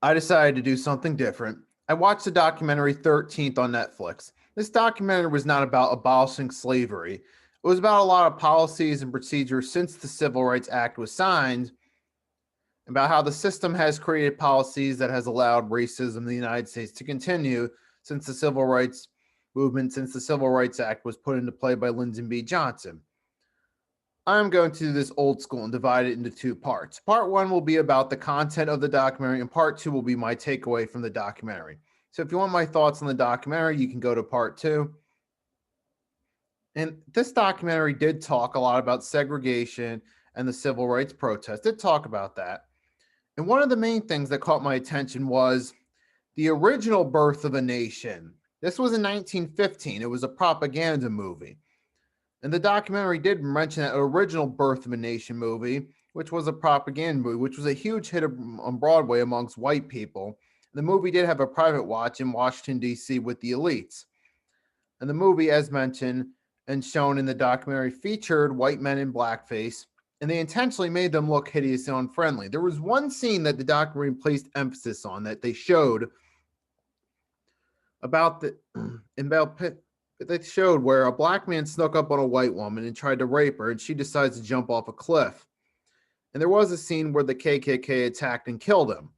I decided to do something different. I watched the documentary 13th on Netflix. This documentary was not about abolishing slavery. It was about a lot of policies and procedures since the Civil Rights Act was signed, about how the system has created policies that has allowed racism in the United States to continue since the Civil Rights movement, since the Civil Rights Act was put into play by Lyndon B. Johnson. I'm going to do this old school and divide it into two parts. Part one will be about the content of the documentary, and part two will be my takeaway from the documentary. So if you want my thoughts on the documentary, you can go to part two. And this documentary did talk a lot about segregation and the civil rights protest. It did talk about that. And one of the main things that caught my attention was the original Birth of a Nation. This was in 1915. It was a propaganda movie. And the documentary did mention that original Birth of a Nation movie, which was a propaganda movie, which was a huge hit on Broadway amongst white people. The movie did have a private watch in Washington, D.C. with the elites. And the movie, as mentioned and shown in the documentary, featured white men in blackface, and they intentionally made them look hideous and unfriendly. There was one scene that the documentary placed emphasis on that they showed about the about they showed where a black man snuck up on a white woman and tried to rape her, and she decides to jump off a cliff. And there was a scene where the KKK attacked and killed him,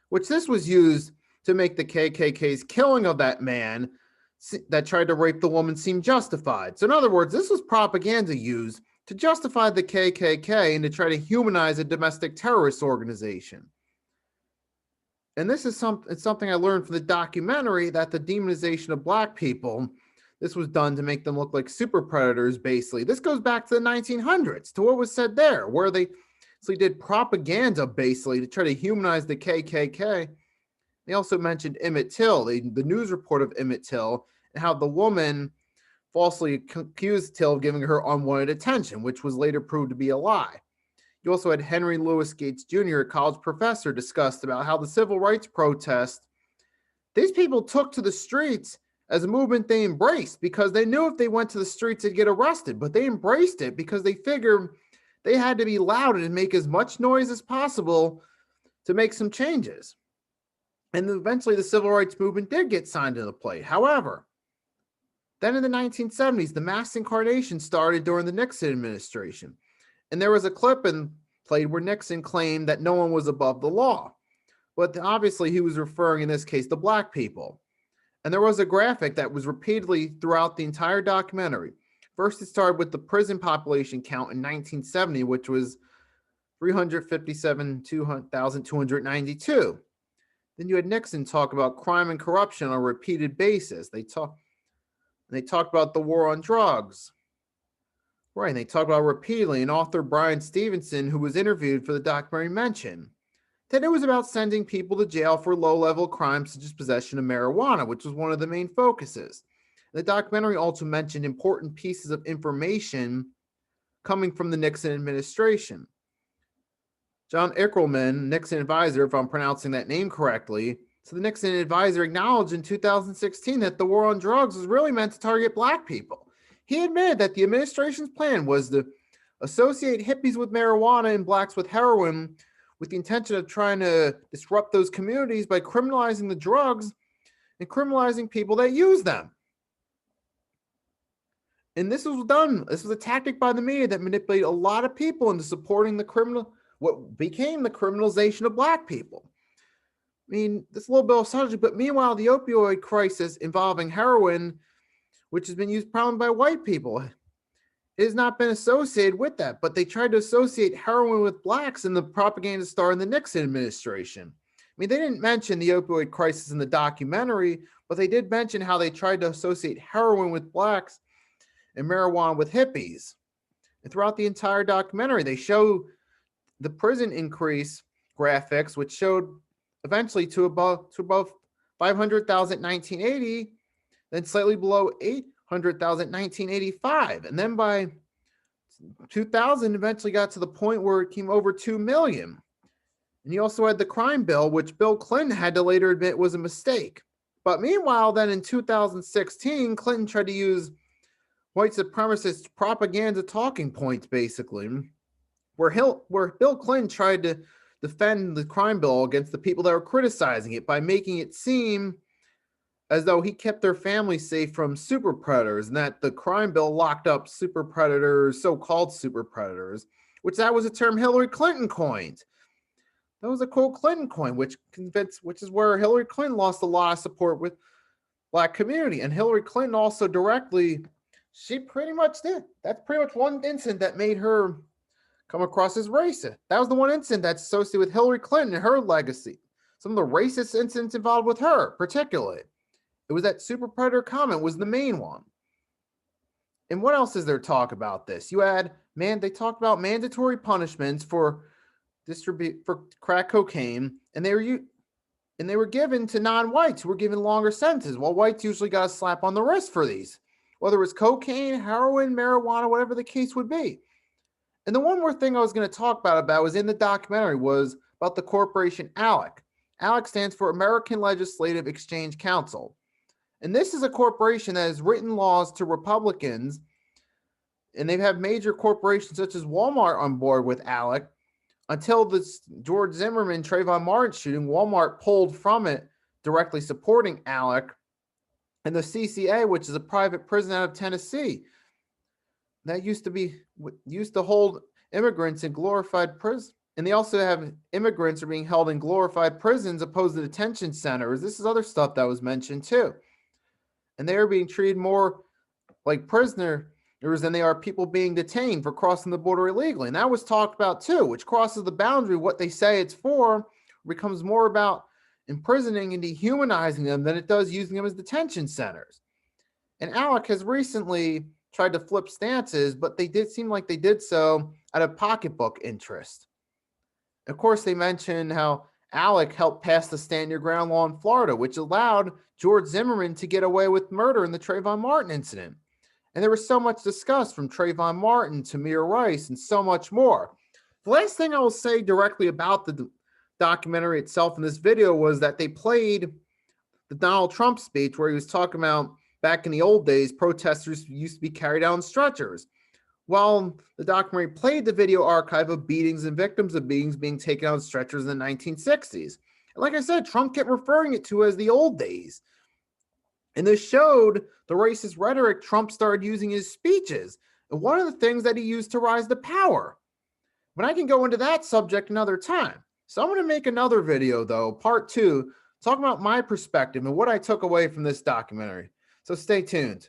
which this was used to make the KKK's killing of that man that tried to rape the woman seem justified. So in other words, this was propaganda used to justify the KKK and to try to humanize a domestic terrorist organization. And this is something I learned from the documentary, that the demonization of black people, this was done to make them look like super predators, basically. This goes back to the 1900s, to what was said there, where they did propaganda, basically, to try to humanize the KKK. They also mentioned Emmett Till, the news report of Emmett Till, and how the woman falsely accused Till of giving her unwanted attention, which was later proved to be a lie. You also had Henry Louis Gates Jr., a college professor, discussed about how the civil rights protest, these people took to the streets as a movement they embraced because they knew if they went to the streets they'd get arrested, but they embraced it because they figured they had to be loud and make as much noise as possible to make some changes. And eventually the civil rights movement did get signed into play. However, then in the 1970s, the mass incarnation started during the Nixon administration. And there was a clip played where Nixon claimed that no one was above the law. But obviously he was referring in this case to black people. And there was a graphic that was repeatedly throughout the entire documentary. First, it started with the prison population count in 1970, which was 357,292. Then you had Nixon talk about crime and corruption on a repeated basis. They talked about the war on drugs. Right, and they talk about repeatedly, and author Brian Stevenson, who was interviewed for the documentary, mentioned that it was about sending people to jail for low-level crimes such as possession of marijuana, which was one of the main focuses. The documentary also mentioned important pieces of information coming from the Nixon administration. John Eichelman, Nixon advisor, if I'm pronouncing that name correctly, so the Nixon advisor acknowledged in 2016 that the war on drugs was really meant to target black people. He admitted that the administration's plan was to associate hippies with marijuana and blacks with heroin, with the intention of trying to disrupt those communities by criminalizing the drugs and criminalizing people that use them. And this was done. This was a tactic by the media that manipulated a lot of people into supporting what became the criminalization of black people. I mean, this is a little bit of subject, but meanwhile, the opioid crisis involving heroin, which has been used primarily by white people, it has not been associated with that. But they tried to associate heroin with blacks in the propaganda star in the Nixon administration. I mean, they didn't mention the opioid crisis in the documentary, but they did mention how they tried to associate heroin with blacks and marijuana with hippies. And throughout the entire documentary, they show the prison increase graphics, which showed eventually to above 500,000 in 1980, then slightly below 800,000 in 1985. And then by 2000, eventually got to the point where it came over 2 million. And you also had the crime bill, which Bill Clinton had to later admit was a mistake. But meanwhile, then in 2016, Clinton tried to use white supremacist propaganda talking points, basically, where Bill Clinton tried to defend the crime bill against the people that were criticizing it by making it seem as though he kept their family safe from super predators and that the crime bill locked up super predators, so-called super predators, which that was a term Hillary Clinton coined. That was a quote Clinton coined, which is where Hillary Clinton lost a lot of support with Black community. And Hillary Clinton also directly, she pretty much did. That's pretty much one incident that made her come across as racist. That was the one incident that's associated with Hillary Clinton and her legacy. Some of the racist incidents involved with her, particularly. It was that super predator comment was the main one. And what else is there talk about this? They talked about mandatory punishments for crack cocaine, and they were given to non-whites who were given longer sentences, while whites usually got a slap on the wrist for these, whether it was cocaine, heroin, marijuana, whatever the case would be. And the one more thing I was going to talk about was in the documentary was about the corporation ALEC. ALEC stands for American Legislative Exchange Council. And this is a corporation that has written laws to Republicans, and they've had major corporations such as Walmart on board with ALEC. Until this George Zimmerman, Trayvon Martin shooting, Walmart pulled from it, directly supporting ALEC, and the CCA, which is a private prison out of Tennessee, that used to hold immigrants in glorified prison. And they also have immigrants are being held in glorified prisons opposed to detention centers. This is other stuff that was mentioned too. And they are being treated more like prisoners than they are people being detained for crossing the border illegally. And that was talked about too, which crosses the boundary. What they say it's for becomes more about imprisoning and dehumanizing them than it does using them as detention centers. And ALEC has recently tried to flip stances, but they did seem like they did so out of pocketbook interest. Of course, they mentioned how ALEC helped pass the Stand Your Ground law in Florida, which allowed George Zimmerman to get away with murder in the Trayvon Martin incident. And there was so much discussed from Trayvon Martin to Tamir Rice and so much more. The last thing I will say directly about the documentary itself in this video was that they played the Donald Trump speech where he was talking about back in the old days, protesters used to be carried out on stretchers. Well, the documentary played the video archive of beatings and victims of beatings being taken out on stretchers in the 1960s. And like I said, Trump kept referring it to as the old days. And this showed the racist rhetoric Trump started using in his speeches. And one of the things that he used to rise to power. But I can go into that subject another time. So I'm going to make another video, though, part 2, talking about my perspective and what I took away from this documentary. So stay tuned.